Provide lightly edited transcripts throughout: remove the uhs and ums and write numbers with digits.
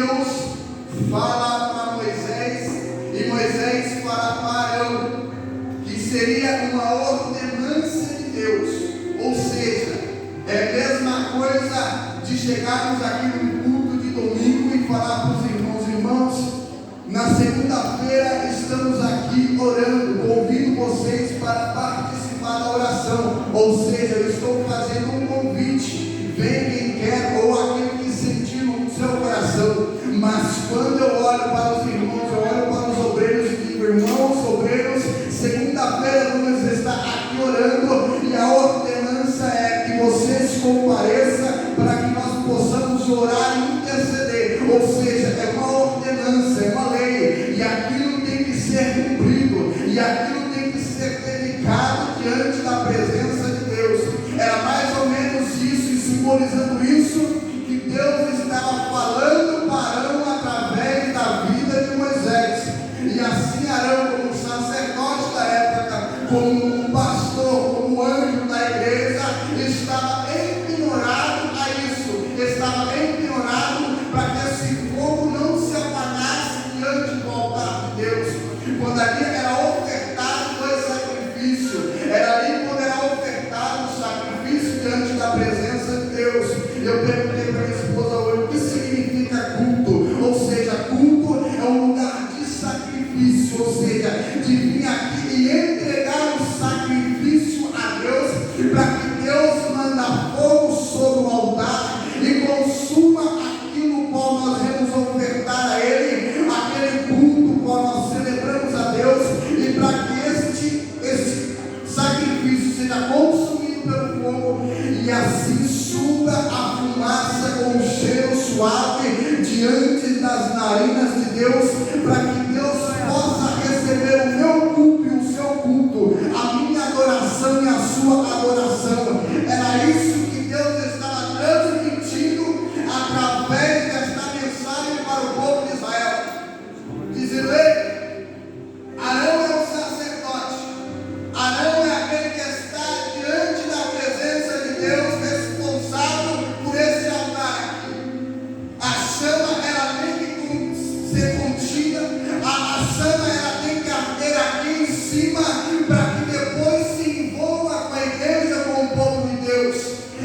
Deus fala para Moisés, e Moisés fala para Arão, que seria uma ordenança de Deus. Ou seja, é a mesma coisa de chegarmos aqui no culto de domingo e falar para os irmãos, na segunda-feira estamos aqui orando, convido vocês para participar da oração. Ou seja, eu estou fazendo um convite, vem quem quer ou aquele que sentir no seu coração. Mas quando eu olho para os irmãos, eu olho para os obreiros e digo: irmãos, obreiros, segunda-feira vamos estar aqui orando, e a ordenança é que vocês compareçam para que nós possamos orar e interceder. Ou seja, é uma ordenança, é uma lei, e aquilo tem que ser cumprido, e aquilo tem que ser dedicado diante da presença de Deus. Era mais ou menos isso, e simbolizando isso, que Deus estava falando para Arão através da vida de Moisés. E assim Arão, como sacerdote da época, como pastor, como anjo da igreja, estava empenhorado a isso, estava empenhorado para que esse fogo não se apagasse diante do altar de Deus. Quando ali era ofertado o sacrifício, era ali quando era ofertado o sacrifício diante da presença de Deus. Eu perguntei para minha esposa hoje: o que significa culto? Ou seja, culto é um lugar de sacrifício, ou seja, de vir aqui e entregar o sacrifício a Deus, para que Deus manda fogo sobre o altar e consuma aquilo qual nós vamos ofertar a Ele, aquele culto qual nós celebramos a Deus, e para que este sacrifício seja consumido pelo fogo, e assim suba a fumaça com um cheiro suave diante das narinas de Deus, para que Deus possa receber o meu culto e o seu culto, a minha adoração e a sua adoração. Era isso que Deus estava transmitindo através desta mensagem para o povo de Israel, dizendo: ei, Arão é o sacerdote, Arão é aquele que está diante da presença de Deus, responsável por esse altar aqui. A chama ela tem que ser contida, a chama ela tem que arder aqui em cima, para que depois se envolva com a igreja, com o povo de Deus,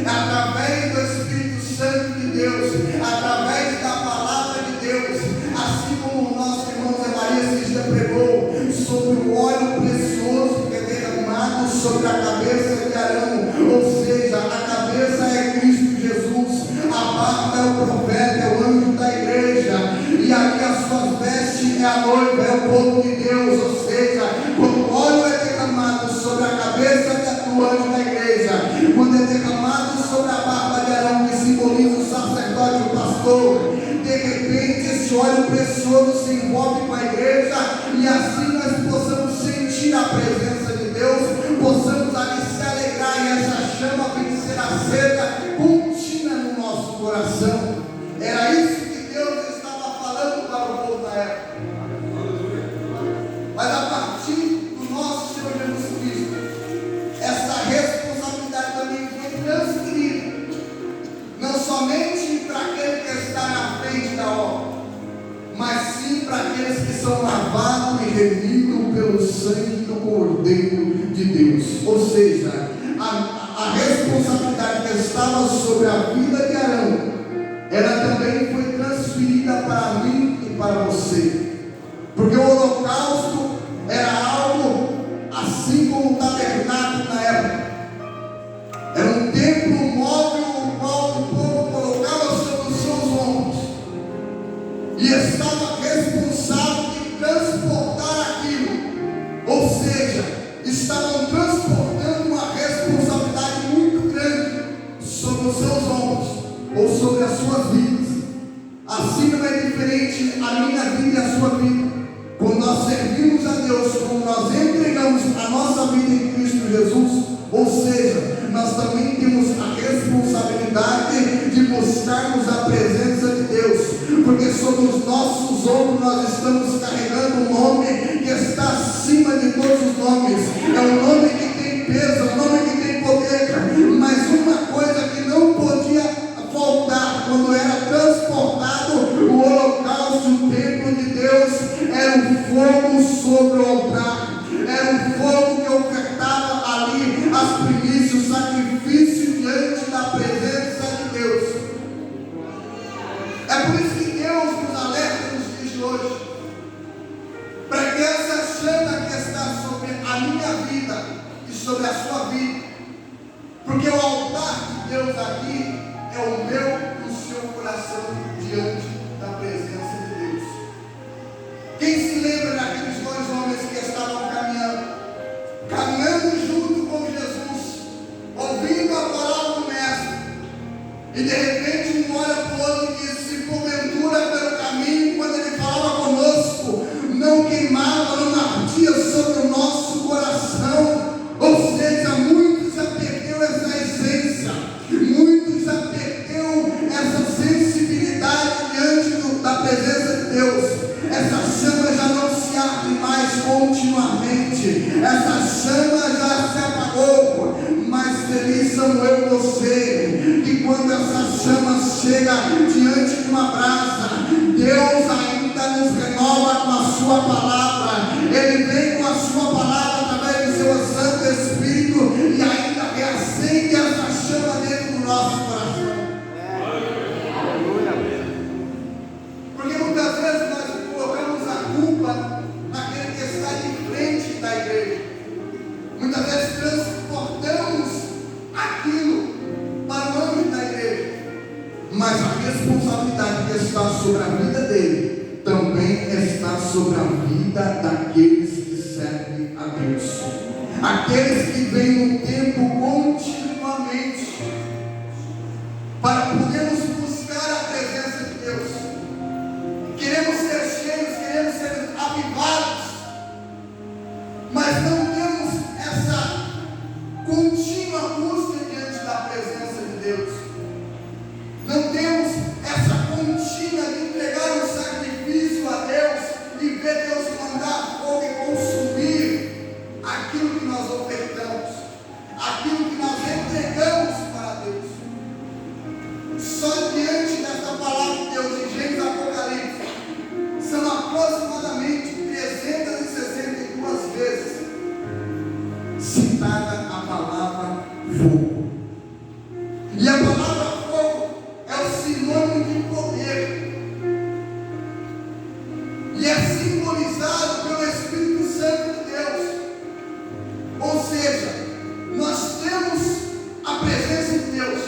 através do Espírito Santo de Deus, através da palavra de Deus, assim como o nosso irmão Zé Maria se já pregou sobre o óleo precioso que é derramado sobre a cabeça de Arão. Ou seja, a cabeça é Cristo Jesus, a barba é o profeta, é o anjo da igreja, e ali as suas vestes é a noiva, é o povo de Deus. Ou seja, quando o óleo é derramado sobre a cabeça do anjo da igreja, quando é derramado sobre a barba de Arão, que simboliza o sacerdote, o pastor, de repente esse óleo precioso se envolve com a igreja, e assim nós possamos sentir a presença de Deus, possamos ali se alegrar, e essa chama tem que ser acesa contínua no nosso coração. Era isso que Deus estava falando para o povo da época. Mas a partir do nosso Senhor Jesus Cristo, essa responsabilidade também foi transferida, não somente para aquele que está na frente da obra, mas sim para aqueles que são lavados e remidos pelo sangue do Cordeiro de Deus. Ou seja, a responsabilidade que estava sobre a vida de Arão, ela também foi transferida para mim e para você, porque o holocausto era algo assim como o tabernáculo na época. Era um templo móvel, o qual o povo colocava sobre os seus ombros, e estava responsável de transportar aquilo. Ou seja, estavam transportando uma responsabilidade muito grande sobre os seus ombros, ou sobre as suas vidas. Assim não é diferente a minha vida e a sua vida. Quando nós servimos a Deus, quando nós entregamos a nossa vida em Cristo Jesus, ou seja, nós também temos a responsabilidade de buscarmos a presença de Deus, porque sobre os nossos ombros nós estamos carregando um nome que está acima de todos os nomes. É um nome que tem peso, é um nome que tem poder. Mas uma coisa que não podia faltar quando era transportado o holocausto aqui é o meu e o seu coração diante da presença de Deus. Quem se lembra daqueles dois homens que estavam caminhando junto com Jesus, ouvindo a palavra do Mestre, e de repente um olha para o outro e diz: se porventura pelo caminho, quando ele falava conosco, não queimava, não ardia sobre o nosso coração. Ou seja, muito já perdeu essa essência, muito já perdeu essa sensibilidade diante da presença de Deus. Essa chama já não se arde mais continuamente, essa chama já se apagou. Mas feliz são eu e você, que quando essa chama chega diante de uma brasa, Deus ainda nos renova com a sua palavra. Ele vem com a sua palavra através do seu Santo Espírito e ainda reacende essa chama dentro do nosso coração. Porque muitas vezes nós colocamos a culpa naquele que está de frente da igreja. Muitas vezes transportamos aquilo para o âmbito da igreja, mas a responsabilidade que está sobre a vida dele também está sobre a vida daqueles que servem a Deus, aqueles que vêm no tempo continuamente para podermos buscar a presença de Deus. Queremos ser cheios, queremos ser avivados, mas não temos essa contínua busca diante da presença de Deus. Não temos essa contínua de entregar um sacrifício a Deus e ver Deus mandar fogo e consumir aquilo que nós ofertamos, aquilo que nós entregamos para Deus. Só diante desta palavra de Deus em Gênesis e Apocalipse são aproximadamente 362 vezes citada a palavra fogo. E a palavra fogo é o sinônimo de poder, e é simbolizado pelo Espírito Santo de Deus. Ou seja, nós temos a presença de Deus,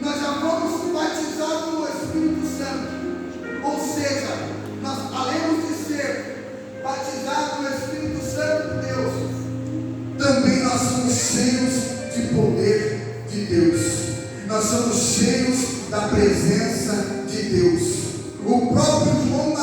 nós já fomos batizados no Espírito Santo. Ou seja, nós, além de ser batizados no Espírito Santo de Deus, também nós somos cheios de poder de Deus. Nós somos cheios da presença de Deus. O próprio João